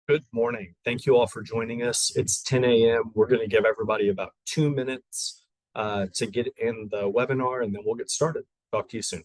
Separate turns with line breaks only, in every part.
Good morning. Thank you all for joining us. It's 10 a.m. We're going to give everybody about 2 minutes to get in the webinar, and then we'll get started. Talk to you soon.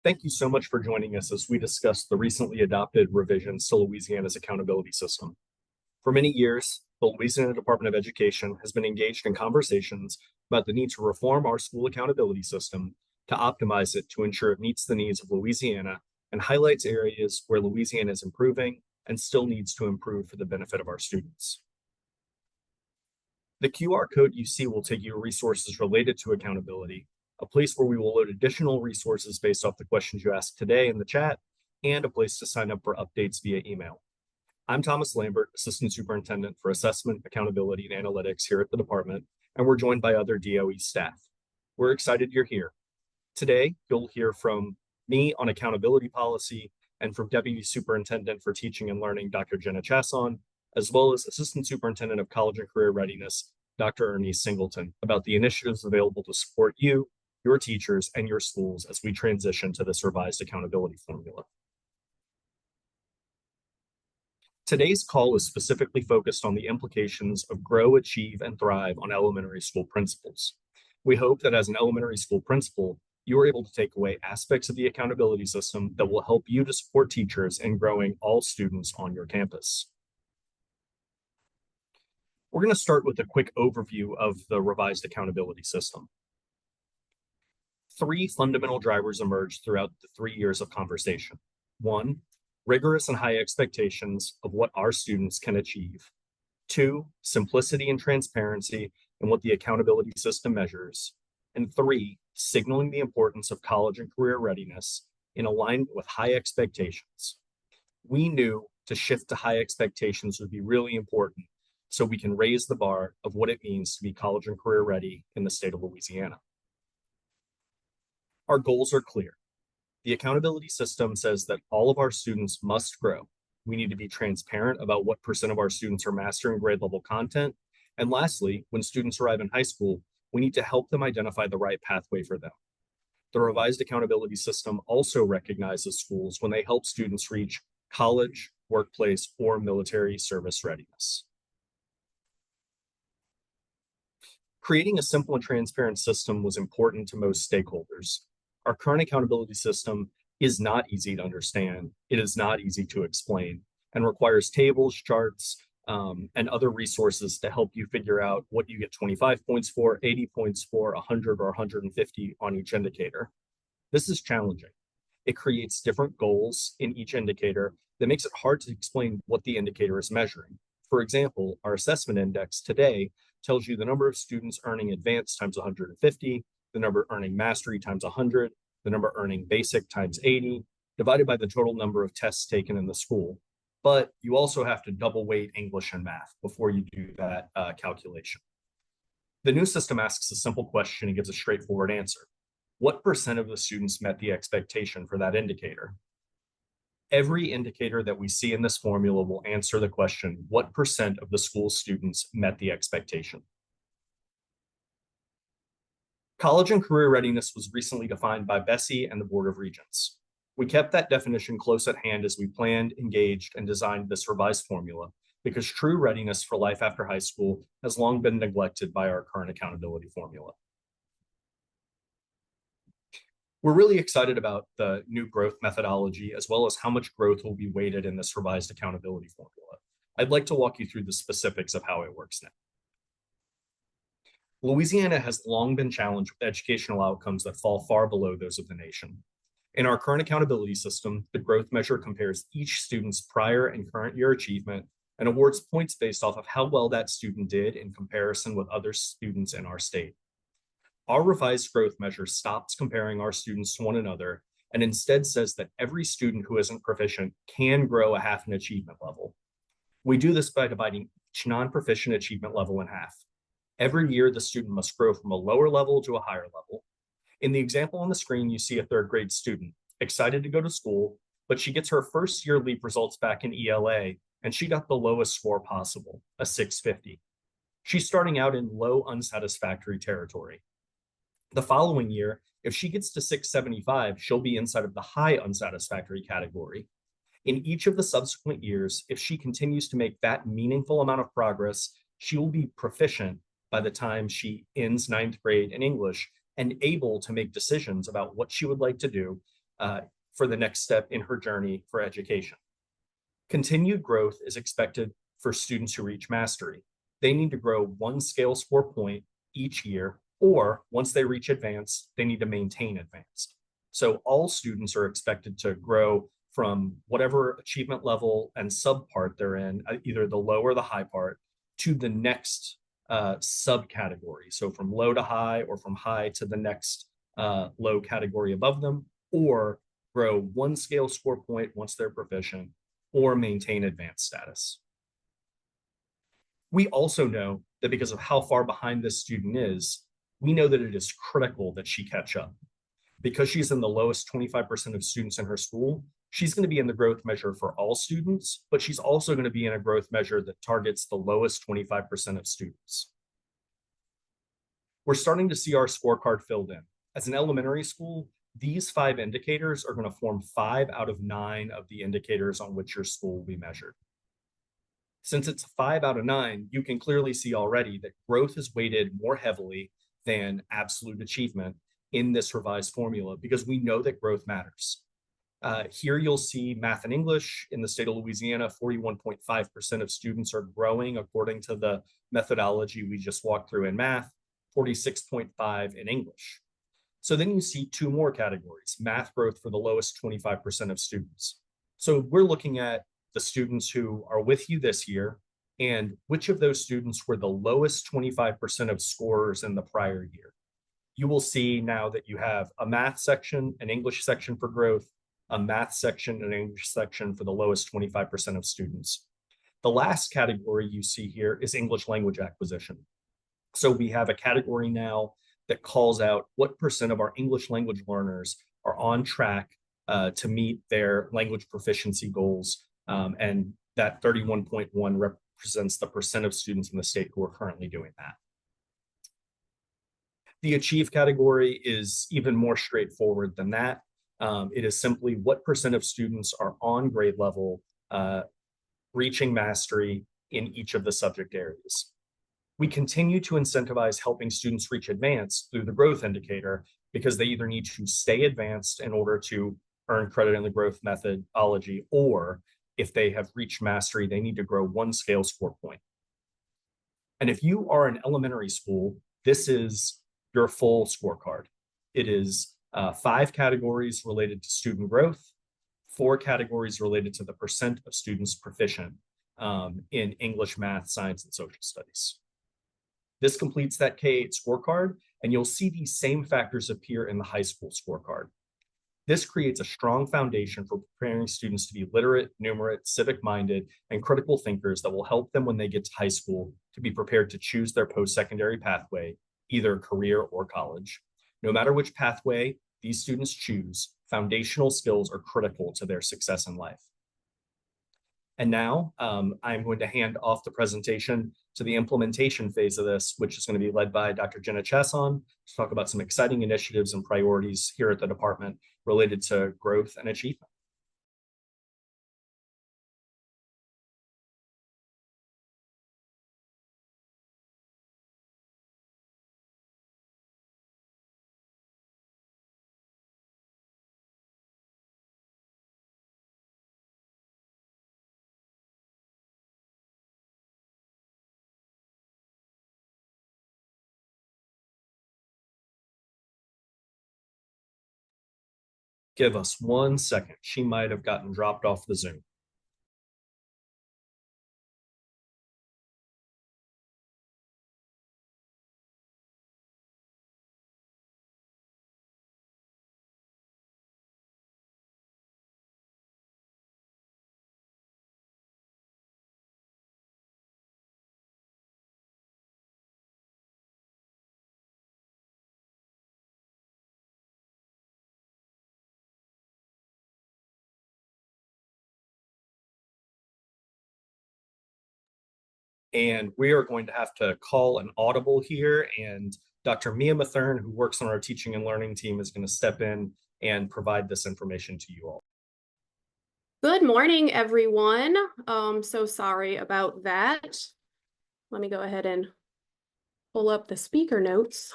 Thank you so much for joining us as we discuss the recently adopted revisions to Louisiana's accountability system. For many years, the Louisiana Department of Education has been engaged in conversations about the need to reform our school accountability system to optimize it to ensure it meets the needs of Louisiana and highlights areas where Louisiana is improving and still needs to improve for the benefit of our students. The QR code you see will take you to resources related to accountability, a place where we will load additional resources based off the questions you asked today in the chat, and a place to sign up for updates via email. I'm Thomas Lambert, Assistant Superintendent for Assessment, Accountability, and Analytics here at the department, and we're joined by other DOE staff. We're excited you're here. Today, you'll hear from me on accountability policy and from Deputy Superintendent for Teaching and Learning, Dr. Jenna Chasson, as well as Assistant Superintendent of College and Career Readiness, Dr. Ernie Singleton, about the initiatives available to support you, your teachers, and your schools as we transition to this revised accountability formula. Today's call is specifically focused on the implications of grow, achieve, and thrive on elementary school principals. We hope that as an elementary school principal, you are able to take away aspects of the accountability system that will help you to support teachers in growing all students on your campus. We're going to start with a quick overview of the revised accountability system. Three fundamental drivers emerged throughout the 3 years of conversation. One, rigorous and high expectations of what our students can achieve. Two, simplicity and transparency in what the accountability system measures. And three, signaling the importance of college and career readiness in alignment with high expectations. We knew to shift to high expectations would be really important so we can raise the bar of what it means to be college and career ready in the state of Louisiana. Our goals are clear. The accountability system says that all of our students must grow. We need to be transparent about what % of our students are mastering grade level content. And lastly, when students arrive in high school, we need to help them identify the right pathway for them. The revised accountability system also recognizes schools when they help students reach college, workplace, or military service readiness. Creating a simple and transparent system was important to most stakeholders. Our current accountability system is not easy to understand. It is not easy to explain and requires tables, charts, and other resources to help you figure out what you get 25 points for, 80 points for, 100 or 150 on each indicator. This is challenging. It creates different goals in each indicator that makes it hard to explain what the indicator is measuring. For example, our assessment index today tells you the number of students earning advanced times 150, the number earning mastery times 100, the number earning basic times 80, divided by the total number of tests taken in the school. But you also have to double weight English and math before you do that calculation. The new system asks a simple question and gives a straightforward answer. What percent of the students met the expectation for that indicator? Every indicator that we see in this formula will answer the question, what percent of the school's students met the expectation? College and career readiness was recently defined by Bessie and the Board of Regents. We kept that definition close at hand as we planned, engaged, and designed this revised formula, because true readiness for life after high school has long been neglected by our current accountability formula. We're really excited about the new growth methodology, as well as how much growth will be weighted in this revised accountability formula. I'd like to walk you through the specifics of how it works now. Louisiana has long been challenged with educational outcomes that fall far below those of the nation. In our current accountability system, the growth measure compares each student's prior and current year achievement and awards points based off of how well that student did in comparison with other students in our state. Our revised growth measure stops comparing our students to one another and instead says that every student who isn't proficient can grow a half an achievement level. We do this by dividing each non-proficient achievement level in half. Every year, the student must grow from a lower level to a higher level. In the example on the screen, you see a third grade student, excited to go to school, but she gets her first year LEAP results back in ELA, and she got the lowest score possible, a 650. She's starting out in low unsatisfactory territory. The following year, if she gets to 675, she'll be inside of the high unsatisfactory category. In each of the subsequent years, if she continues to make that meaningful amount of progress, she will be proficient by the time she ends 9th grade in English and able to make decisions about what she would like to do for the next step in her journey for education. Continued growth is expected for students who reach mastery. They need to grow one scale score point each year, or once they reach advanced, they need to maintain advanced. So all students are expected to grow from whatever achievement level and subpart they're in, either the low or the high part, to the next subcategory. So from low to high, or from high to the next low category above them, or grow one scale score point once they're proficient, or maintain advanced status. We also know that because of how far behind this student is, we know that it is critical that she catch up. Because she's in the lowest 25% of students in her school, she's going to be in the growth measure for all students, but she's also going to be in a growth measure that targets the lowest 25% of students. We're starting to see our scorecard filled in. As an elementary school, these 5 indicators are going to form 5 out of 9 of the indicators on which your school will be measured. Since it's 5 out of 9, you can clearly see already that growth is weighted more heavily than absolute achievement in this revised formula, because we know that growth matters. Here you'll see math and English. In the state of Louisiana, 41.5% of students are growing according to the methodology we just walked through in math, 46.5 in English. So then you see 2 more categories, math growth for the lowest 25% of students. So we're looking at the students who are with you this year, and which of those students were the lowest 25% of scorers in the prior year. You will see now that you have a math section, an English section for growth, a math section, and an English section for the lowest 25% of students. The last category you see here is English language acquisition. So we have a category now that calls out what percent of our English language learners are on track to meet their language proficiency goals. And that 31.1 represents the percent of students in the state who are currently doing that. The achieve category is even more straightforward than that. It is simply what percent of students are on grade level, reaching mastery in each of the subject areas. We continue to incentivize helping students reach advanced through the growth indicator, because they either need to stay advanced in order to earn credit in the growth methodology, or if they have reached mastery, they need to grow one scale score point. And if you are an elementary school, this is your full scorecard. It is 5 categories related to student growth, 4 categories related to the percent of students proficient in English, math, science, and social studies. This completes that K-8 scorecard, and you'll see these same factors appear in the high school scorecard. This creates a strong foundation for preparing students to be literate, numerate, civic-minded, and critical thinkers that will help them when they get to high school to be prepared to choose their post-secondary pathway, either career or college. No matter which pathway these students choose, foundational skills are critical to their success in life. And now I'm going to hand off the presentation to the implementation phase of this, which is going to be led by Dr. Jenna Chasson to talk about some exciting initiatives and priorities here at the department related to growth and achievement. Give us 1 second. She might have gotten dropped off the Zoom. And we are going to have to call an audible here. And Dr. Mia Mathern, who works on our teaching and learning team, is going to step in and provide this information to you all.
Good morning, everyone. So sorry about that. Let me go ahead and pull up the speaker notes.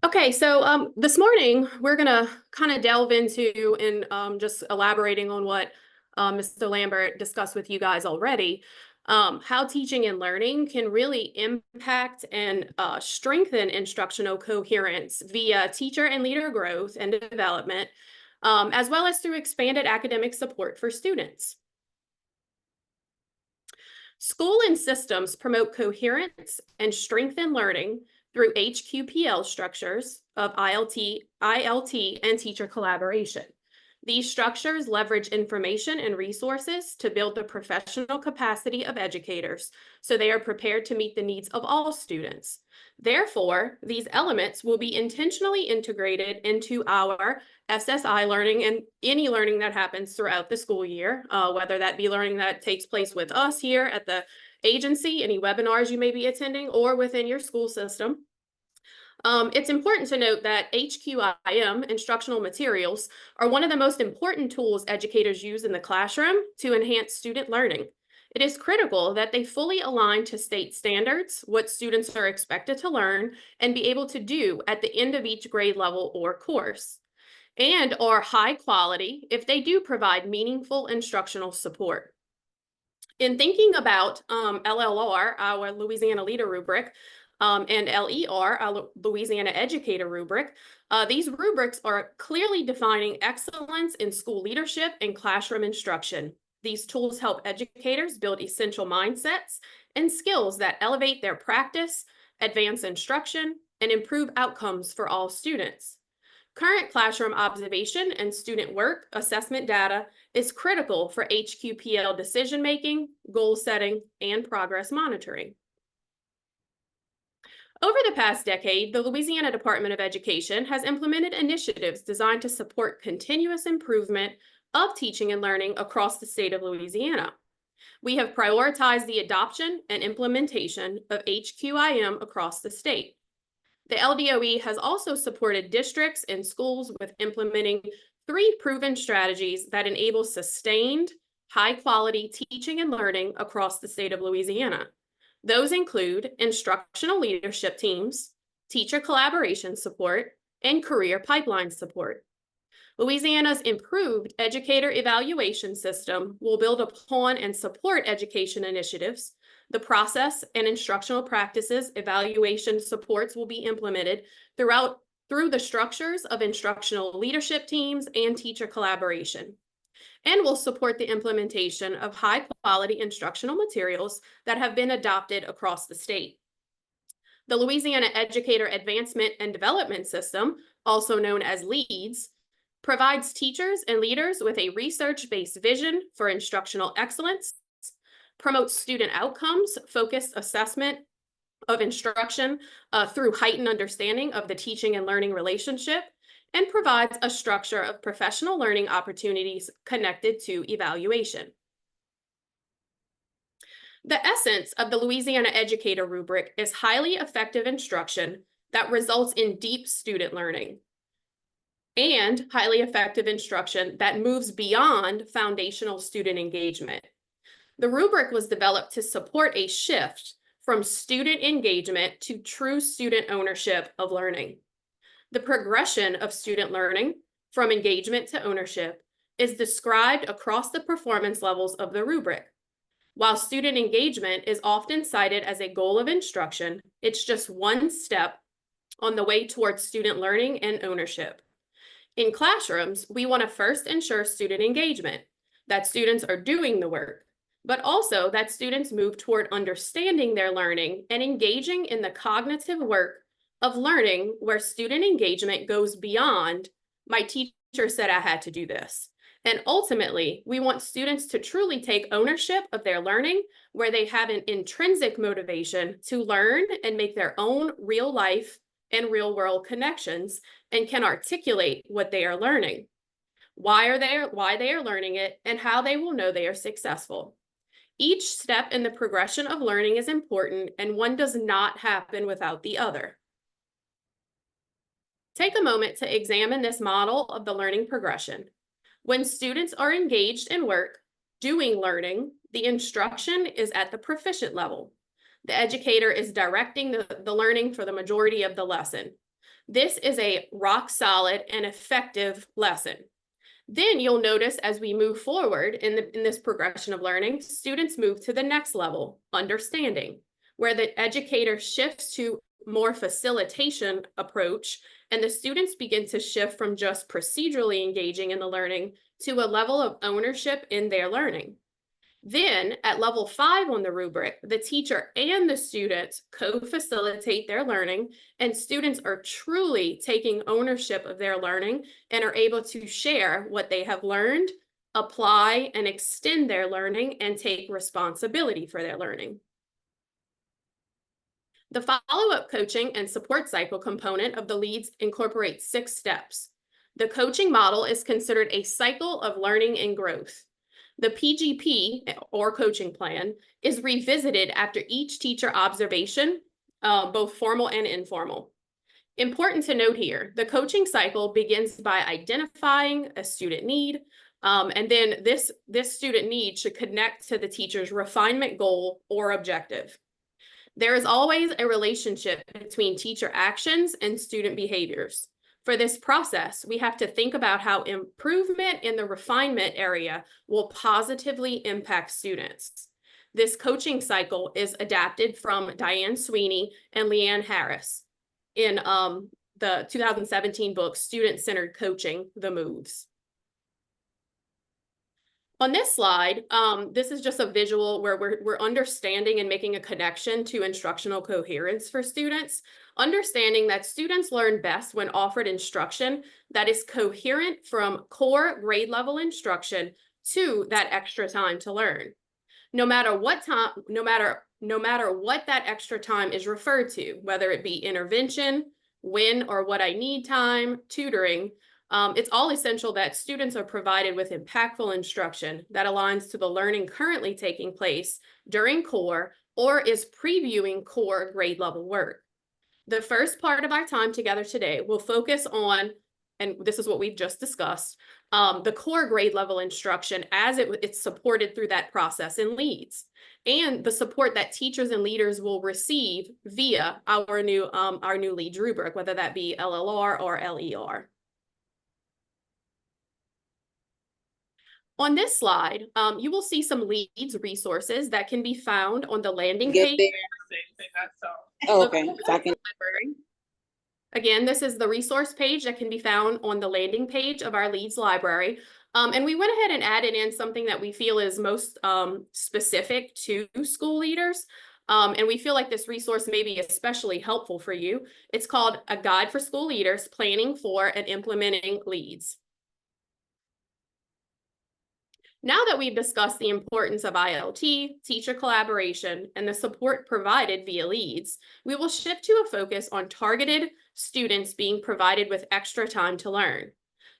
Okay, so this morning we're gonna kind of delve into and just elaborating on what Mr. Lambert discussed with you guys already, how teaching and learning can really impact and strengthen instructional coherence via teacher and leader growth and development, as well as through expanded academic support for students. School and systems promote coherence and strengthen learning through HQPL structures of ILT, and teacher collaboration. These structures leverage information and resources to build the professional capacity of educators so they are prepared to meet the needs of all students. Therefore, these elements will be intentionally integrated into our SSI learning and any learning that happens throughout the school year, whether that be learning that takes place with us here at the agency, any webinars you may be attending, or within your school system. It's important to note that HQIM, instructional materials, are one of the most important tools educators use in the classroom to enhance student learning. It is critical that they fully align to state standards, what students are expected to learn and be able to do at the end of each grade level or course, and are high quality if they do provide meaningful instructional support. In thinking about LLR, our Louisiana Leader Rubric, and LER, our Louisiana Educator Rubric, these rubrics are clearly defining excellence in school leadership and classroom instruction. These tools help educators build essential mindsets and skills that elevate their practice, advance instruction, and improve outcomes for all students. Current classroom observation and student work assessment data is critical for HQPL decision-making, goal setting, and progress monitoring. Over the past decade, the Louisiana Department of Education has implemented initiatives designed to support continuous improvement of teaching and learning across the state of Louisiana. We have prioritized the adoption and implementation of HQIM across the state. The LDOE has also supported districts and schools with implementing 3 proven strategies that enable sustained, high-quality teaching and learning across the state of Louisiana. Those include instructional leadership teams, teacher collaboration support, and career pipeline support. Louisiana's improved educator evaluation system will build upon and support education initiatives. The process and instructional practices evaluation supports will be implemented through the structures of instructional leadership teams and teacher collaboration, and will support the implementation of high-quality instructional materials that have been adopted across the state. The Louisiana Educator Advancement and Development System, also known as LEADS, provides teachers and leaders with a research-based vision for instructional excellence, promotes student outcomes, focused assessment of instruction through heightened understanding of the teaching and learning relationship, and provides a structure of professional learning opportunities connected to evaluation. The essence of the Louisiana Educator rubric is highly effective instruction that results in deep student learning, and highly effective instruction that moves beyond foundational student engagement. The rubric was developed to support a shift from student engagement to true student ownership of learning. The progression of student learning from engagement to ownership is described across the performance levels of the rubric. While student engagement is often cited as a goal of instruction, it's just one step on the way towards student learning and ownership. In classrooms, we want to first ensure student engagement, that students are doing the work, but also that students move toward understanding their learning and engaging in the cognitive work of learning, where student engagement goes beyond, my teacher said I had to do this. And ultimately, we want students to truly take ownership of their learning, where they have an intrinsic motivation to learn and make their own real life and real world connections, and can articulate what they are learning, why they are learning it, and how they will know they are successful. Each step in the progression of learning is important, and one does not happen without the other. Take a moment to examine this model of the learning progression. When students are engaged in work, doing learning, the instruction is at the proficient level. The educator is directing the learning for the majority of the lesson. This is a rock solid and effective lesson. Then you'll notice as we move forward in this progression of learning, students move to the next level, understanding, where the educator shifts to more facilitation approach, and the students begin to shift from just procedurally engaging in the learning to a level of ownership in their learning. Then at level 5 on the rubric, the teacher and the students co-facilitate their learning, and students are truly taking ownership of their learning and are able to share what they have learned, apply and extend their learning, and take responsibility for their learning. The follow-up coaching and support cycle component of the LEADS incorporates 6 steps. The coaching model is considered a cycle of learning and growth. The PGP, or coaching plan, is revisited after each teacher observation, both formal and informal. Important to note here, the coaching cycle begins by identifying a student need, and then this student need should connect to the teacher's refinement goal or objective. There is always a relationship between teacher actions and student behaviors. For this process, we have to think about how improvement in the refinement area will positively impact students. This coaching cycle is adapted from Diane Sweeney and Leanne Harris in the 2017 book, Student-Centered Coaching, The Moves. On this slide, this is just a visual where we're understanding and making a connection to instructional coherence for students, understanding that students learn best when offered instruction that is coherent from core grade level instruction to that extra time to learn. No matter what that extra time is referred to, whether it be intervention, when or what I need time, tutoring, it's all essential that students are provided with impactful instruction that aligns to the learning currently taking place during core or is previewing core grade level work. The first part of our time together today will focus on, and this is what we've just discussed, the core grade level instruction as it's supported through that process in LEADS, and the support that teachers and leaders will receive via our new LEADS rubric, whether that be LLR or LER. On this slide, you will see some LEADS resources that can be found on the landing page.
Oh, okay.
Again, this is the resource page that can be found on the landing page of our LEADS library. And we went ahead and added in something that we feel is most specific to school leaders. And we feel like this resource may be especially helpful for you. It's called A Guide for School Leaders Planning for and Implementing Leads. Now that we've discussed the importance of ILT, teacher collaboration, and the support provided via leads, we will shift to a focus on targeted students being provided with extra time to learn.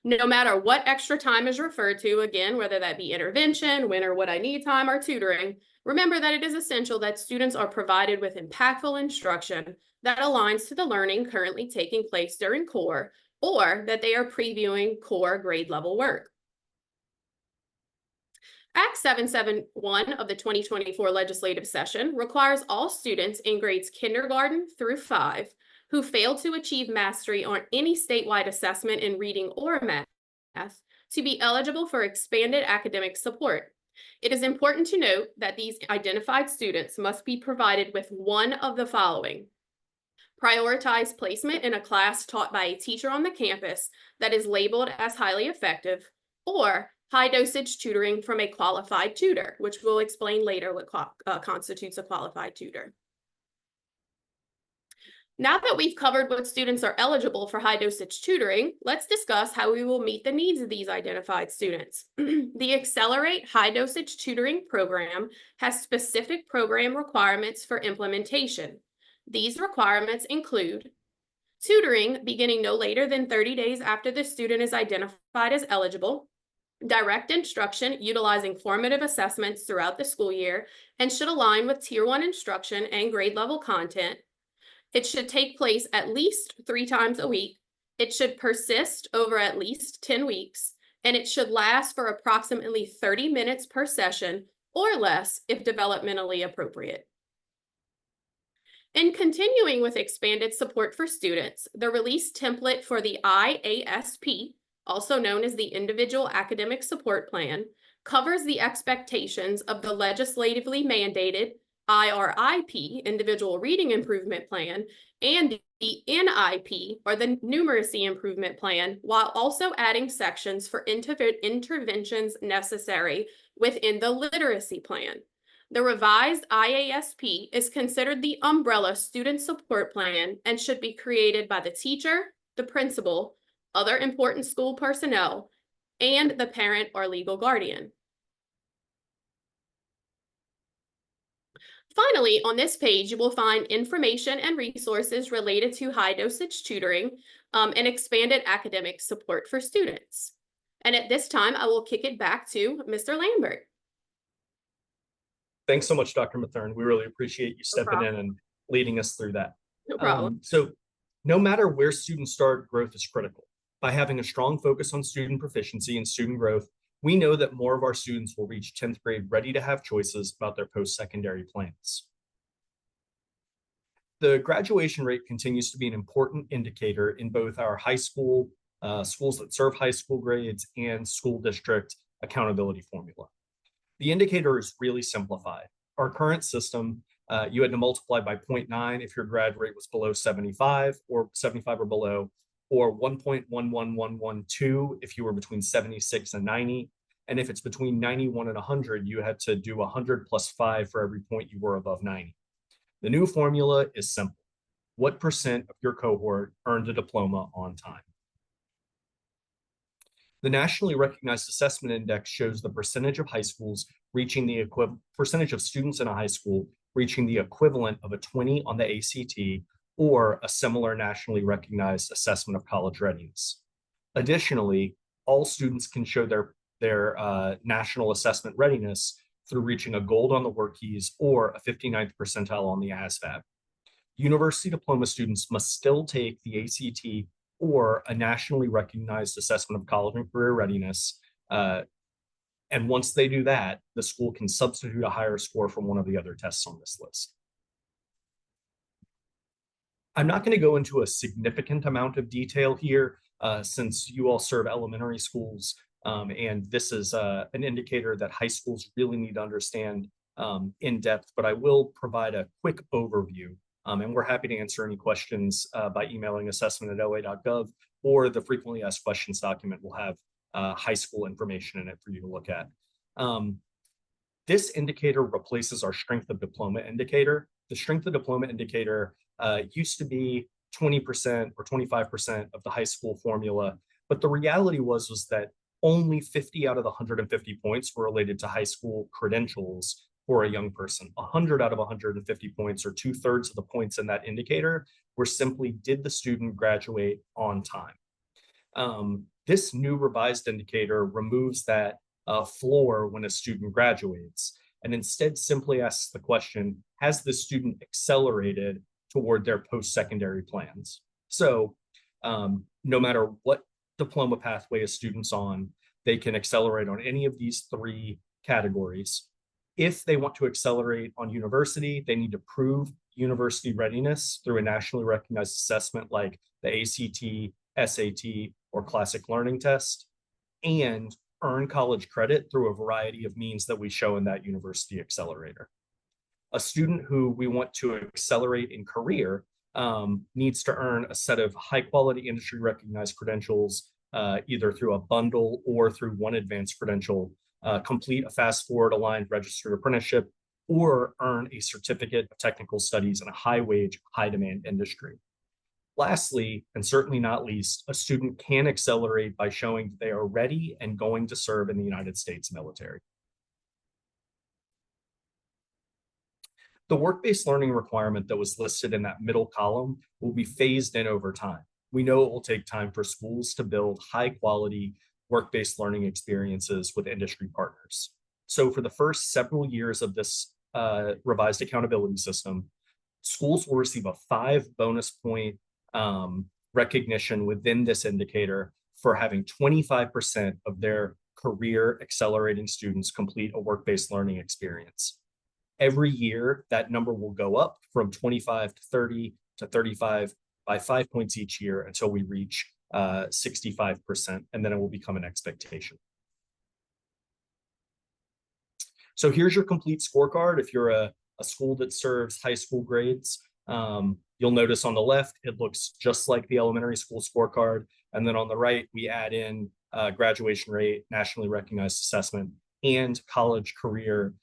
No matter what extra time is referred to, again, whether that be intervention, when or what I need time, or tutoring, remember that it is essential that students are provided with impactful instruction that aligns to the learning currently taking place during core, or that they are previewing core grade level work. Act 771 of the 2024 legislative session requires all students in grades kindergarten through 5 who fail to achieve mastery on any statewide assessment in reading or math to be eligible for expanded academic support. It is important to note that these identified students must be provided with one of the following: prioritize placement in a class taught by a teacher on the campus that is labeled as highly effective, or high dosage tutoring from a qualified tutor, which we'll explain later what constitutes a qualified tutor. Now that we've covered what students are eligible for high dosage tutoring, let's discuss how we will meet the needs of these identified students. The Accelerate High Dosage Tutoring Program has specific program requirements for implementation. These requirements include tutoring beginning no later than 30 days after the student is identified as eligible, direct instruction utilizing formative assessments throughout the school year and should align with Tier 1 instruction and grade level content. It should take place at least 3 times a week. It should persist over at least 10 weeks, and it should last for approximately 30 minutes per session or less if developmentally appropriate. In continuing with expanded support for students, the release template for the IASP, also known as the Individual Academic Support Plan, covers the expectations of the legislatively mandated IRIP, Individual Reading Improvement Plan, and the NIP, or the Numeracy Improvement Plan, while also adding sections for interventions necessary within the Literacy Plan. The revised IASP is considered the umbrella student support plan and should be created by the teacher, the principal, other important school personnel, and the parent or legal guardian. Finally, on this page, you will find information and resources related to high dosage tutoring and expanded academic support for students. And at this time, I will kick it back to Mr. Lambert.
Thanks so much, Dr. Mathern. We really appreciate you stepping in and leading us through that.
No problem.
So no matter where students start, growth is critical. By having a strong focus on student proficiency and student growth, we know that more of our students will reach 10th grade ready to have choices about their post-secondary plans. The graduation rate continues to be an important indicator in both our high school, schools that serve high school grades, and school district accountability formula. The indicator is really simplified. Our current system, you had to multiply by 0.9 if your grad rate was below 75 or below, or 1.11112 if you were between 76 and 90. And if it's between 91 and 100, you had to do 100 plus 5 for every point you were above 90. The new formula is simple. What percent of your cohort earned a diploma on time? The nationally recognized assessment index shows the percentage of high schools reaching the percentage of students in a high school reaching the equivalent of a 20 on the ACT or a similar nationally recognized assessment of college readiness. Additionally, all students can show their national assessment readiness through reaching a gold on the WorkKeys or a 59th percentile on the ASVAB. University diploma students must still take the ACT or a nationally recognized assessment of college and career readiness. And once they do that, the school can substitute a higher score from one of the other tests on this list. I'm not going to go into a significant amount of detail here since you all serve elementary schools, and this is an indicator that high schools really need to understand in depth, but I will provide a quick overview. And we're happy to answer any questions by emailing assessment@oa.gov, or the frequently asked questions document will have high school information in it for you to look at. This indicator replaces our strength of diploma indicator. the strength of diploma indicator used to be 20% or 25% of the high school formula. But the reality was that only 50 out of the 150 points were related to high school credentials for a young person. 100 out of 150 points, or 2/3 of the points in that indicator, were simply, did the student graduate on time? This new revised indicator removes that floor when a student graduates, and instead simply asks the question, has the student accelerated toward their post-secondary plans? So no matter what diploma pathway a student's on, they can accelerate on any of these three categories. If they want to accelerate on university, they need to prove university readiness through a nationally recognized assessment like the ACT, SAT, or Classic Learning Test, and earn college credit through a variety of means that we show in that university accelerator. A student who we want to accelerate in career needs to earn a set of high quality industry recognized credentials, either through a bundle or through one advanced credential, complete a fast forward aligned registered apprenticeship, or earn a certificate of technical studies in a high wage, high demand industry. Lastly, and certainly not least, a student can accelerate by showing that they are ready and going to serve in the United States military. The work-based learning requirement that was listed in that middle column will be phased in over time. We know it will take time for schools to build high-quality work-based learning experiences with industry partners. So for the first several years of this revised accountability system, schools will receive a 5 bonus point recognition within this indicator for having 25% of their career accelerating students complete a work-based learning experience. Every year, that number will go up from 25 to 30 to 35 by 5 points each year until we reach 65%, and then it will become an expectation. So here's your complete scorecard. If you're a school that serves high school grades, you'll notice on the left, it looks just like the elementary school scorecard. And then on the right, we add in graduation rate, nationally recognized assessment, and college, career,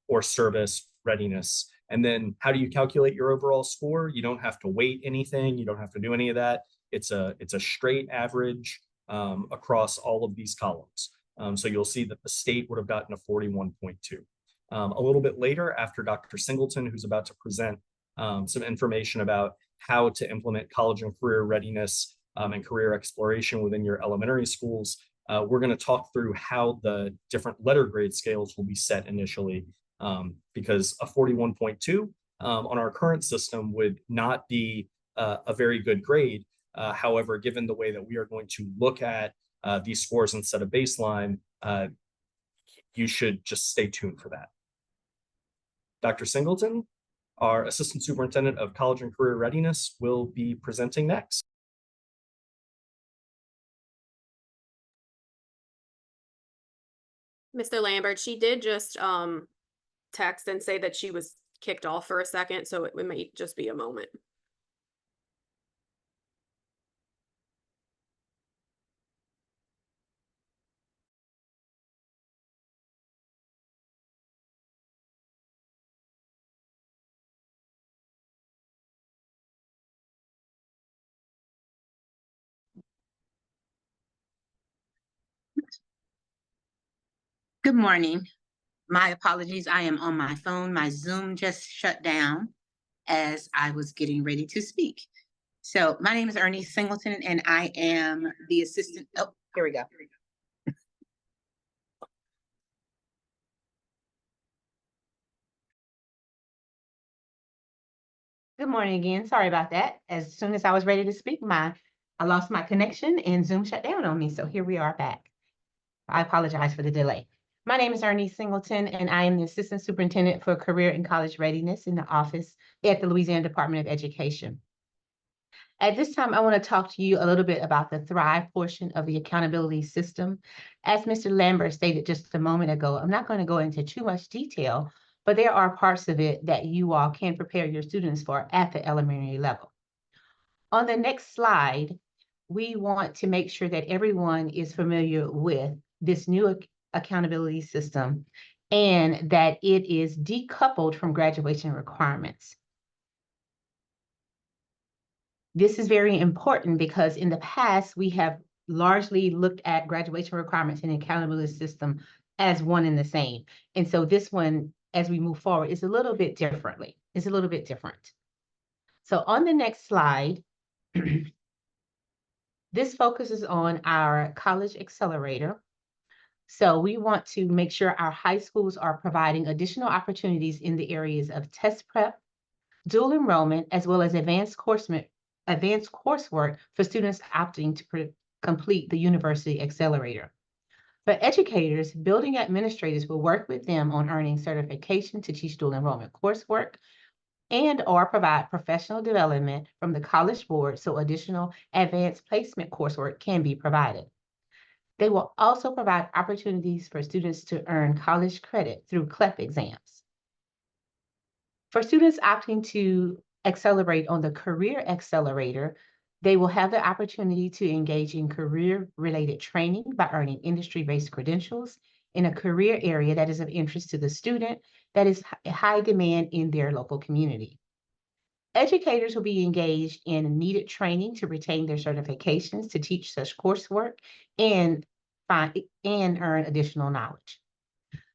or service readiness. And then how do you calculate your overall score? You don't have to weight anything. You don't have to do any of that. It's a straight average across all of these columns. So you'll see that the state would have gotten a 41.2. A little bit later, after Dr. Singleton, who's about to present some information about how to implement college and career readiness and career exploration within your elementary schools, we're going to talk through how the different letter grade scales will be set initially, because a 41.2 on our current system would not be a very good grade. However, given the way that we are going to look at these scores instead of baseline, you should just stay tuned for that. Dr. Singleton, our Assistant Superintendent of College and Career Readiness, will be presenting next.
Mr. Lambert, she did just text and say that she was kicked off for a second, so it might just be a moment.
Good morning. My apologies. I am on my phone. My Zoom just shut down as I was getting ready to speak. So my name is Ernie Singleton, and I am the assistant. Oh, here we go. Good morning again. Sorry about that. As soon as I was ready to speak, I lost my connection and Zoom shut down on me. So here we are back. I apologize for the delay. My name is Ernie Singleton, and I am the Assistant Superintendent for Career and College Readiness in the office at the Louisiana Department of Education. At this time, I want to talk to you a little bit about the Thrive portion of the accountability system. As Mr. Lambert stated just a moment ago, I'm not going to go into too much detail, but there are parts of it that you all can prepare your students for at the elementary level. On the next slide, we want to make sure that everyone is familiar with this new accountability system and that it is decoupled from graduation requirements. This is very important because in the past, we have largely looked at graduation requirements and accountability system as one and the same. And so this one, as we move forward, is a little bit differently. It's a little bit different. So on the next slide, this focuses on our college accelerator. So we want to make sure our high schools are providing additional opportunities in the areas of test prep, dual enrollment, as well as advanced coursework for students opting to complete the university accelerator. For educators, building administrators will work with them on earning certification to teach dual enrollment coursework and or provide professional development from the College Board so additional advanced placement coursework can be provided. They will also provide opportunities for students to earn college credit through CLEP exams. For students opting to accelerate on the Career Accelerator, they will have the opportunity to engage in career-related training by earning industry-based credentials in a career area that is of interest to the student that is high demand in their local community. Educators will be engaged in needed training to retain their certifications to teach such coursework and earn additional knowledge.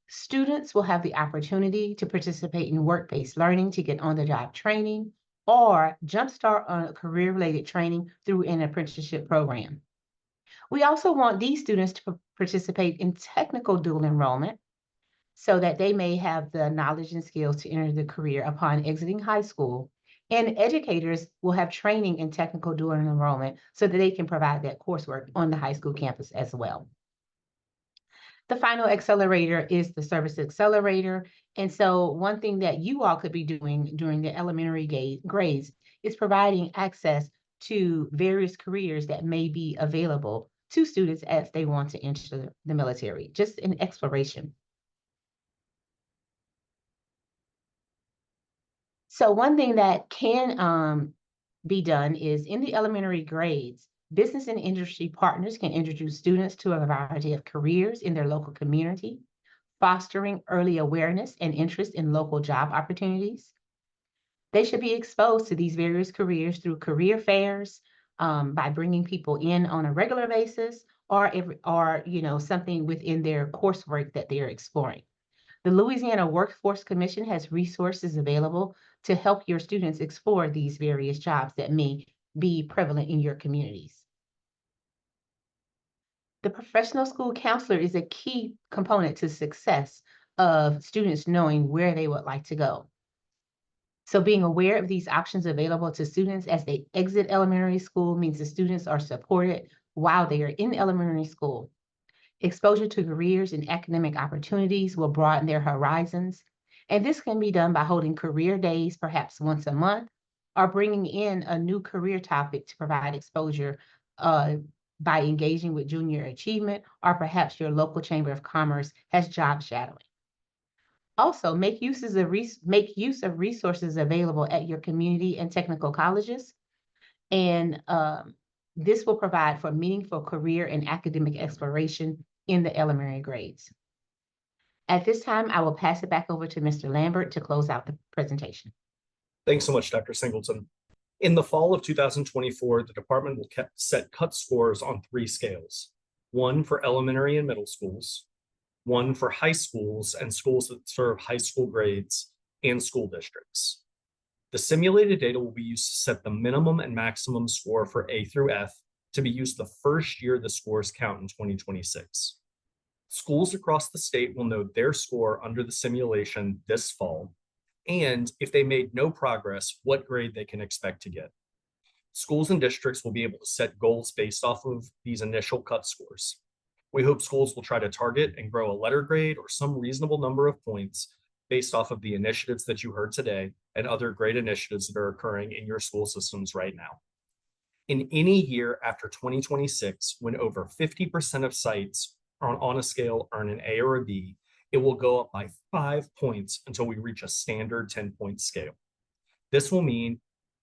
Students will have the opportunity to participate in work-based learning to get on-the-job training or jumpstart on a career-related training through an apprenticeship program. We also want these students to participate in technical dual enrollment so that they may have the knowledge and skills to enter the career upon exiting high school. And educators will have training in technical dual enrollment so that they can provide that coursework on the high school campus as well. The final accelerator is the service accelerator. And so one thing that you all could be doing during the elementary grades is providing access to various careers that may be available to students as they want to enter the military, just an exploration. So one thing that can be done is in the elementary grades, business and industry partners can introduce students to a variety of careers in their local community, fostering early awareness and interest in local job opportunities. They should be exposed to these various careers through career fairs, by bringing people in on a regular basis or something within their coursework that they're exploring. The Louisiana Workforce Commission has resources available to help your students explore these various jobs that may be prevalent in your communities. The professional school counselor is a key component to success of students knowing where they would like to go. So being aware of these options available to students as they exit elementary school means the students are supported while they are in elementary school. Exposure to careers and academic opportunities will broaden their horizons. And this can be done by holding career days, perhaps once a month, or bringing in a new career topic to provide exposure by engaging with junior achievement, or perhaps your local chamber of commerce has job shadowing. Also, make use of resources available at your community and technical colleges. And this will provide for meaningful career and academic exploration in the elementary grades. At this time, I will pass it back over to Mr. Lambert to close out the presentation.
Thanks so much, Dr. Singleton. In the fall of 2024, the department will set cut scores on 3 scales: one for elementary and middle schools, one for high schools and schools that serve high school grades, and school districts. The simulated data will be used to set the minimum and maximum score for A through F to be used the first year the scores count in 2026. Schools across the state will know their score under the simulation this fall, and if they made no progress, what grade they can expect to get. Schools and districts will be able to set goals based off of these initial cut scores. We hope schools will try to target and grow a letter grade or some reasonable number of points based off of the initiatives that you heard today and other great initiatives that are occurring in your school systems right now. In any year after 2026, when over 50% of sites on a scale earn an A or a B, it will go up by 5 points until we reach a standard 10-point scale. This will mean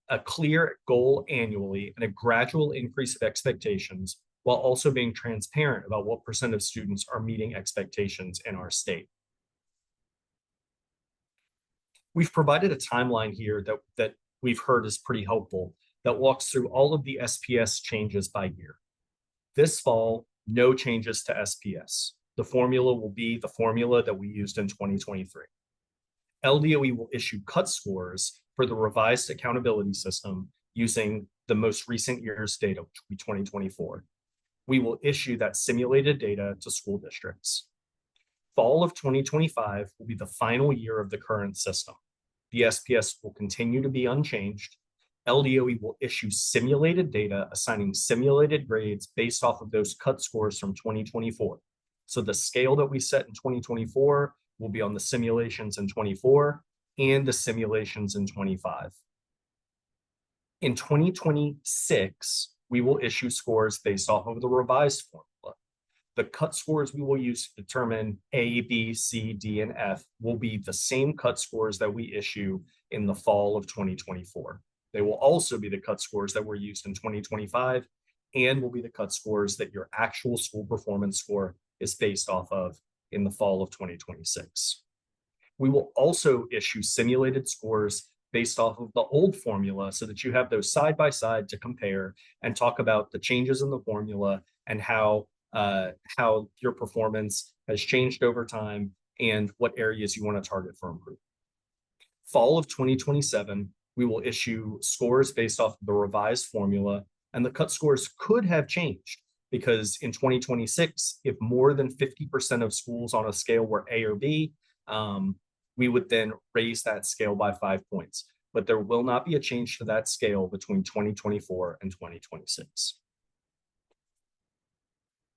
a clear goal annually and a gradual increase of expectations, while also being transparent about what % of students are meeting expectations in our state. We've provided a timeline here that we've heard is pretty helpful that walks through all of the SPS changes by year. This fall, no changes to SPS. The formula will be the formula that we used in 2023. LDOE will issue cut scores for the revised accountability system using the most recent year's data, which will be 2024. We will issue that simulated data to school districts. Fall of 2025 will be the final year of the current system. The SPS will continue to be unchanged. LDOE will issue simulated data assigning simulated grades based off of those cut scores from 2024. So the scale that we set in 2024 will be on the simulations in 24 and the simulations in 25. In 2026, we will issue scores based off of the revised formula. The cut scores we will use to determine A, B, C, D, and F will be the same cut scores that we issue in the fall of 2024. They will also be the cut scores that were used in 2025 and will be the cut scores that your actual school performance score is based off of in the fall of 2026. We will also issue simulated scores based off of the old formula so that you have those side by side to compare and talk about the changes in the formula and how your performance has changed over time and what areas you want to target for improvement. Fall of 2027, we will issue scores based off of the revised formula, and the cut scores could have changed because in 2026, if more than 50% of schools on a scale were A or B, we would then raise that scale by 5 points. But there will not be a change to that scale between 2024 and 2026.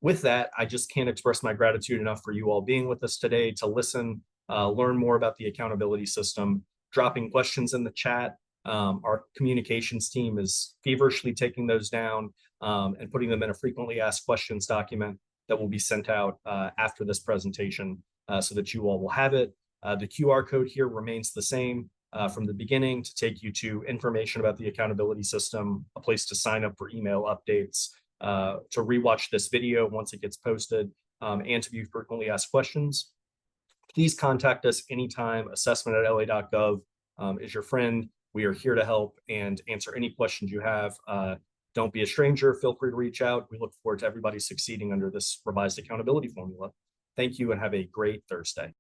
With that, I just can't express my gratitude enough for you all being with us today to listen, learn more about the accountability system, dropping questions in the chat. Our communications team is feverishly taking those down and putting them in a frequently asked questions document that will be sent out after this presentation so that you all will have it. The QR code here remains the same from the beginning to take you to information about the accountability system, a place to sign up for email updates, to rewatch this video once it gets posted, and to view frequently asked questions. Please contact us anytime. assessment@la.gov is your friend. We are here to help and answer any questions you have. Don't be a stranger. Feel free to reach out. We look forward to everybody succeeding under this revised accountability formula. Thank you and have a great Thursday.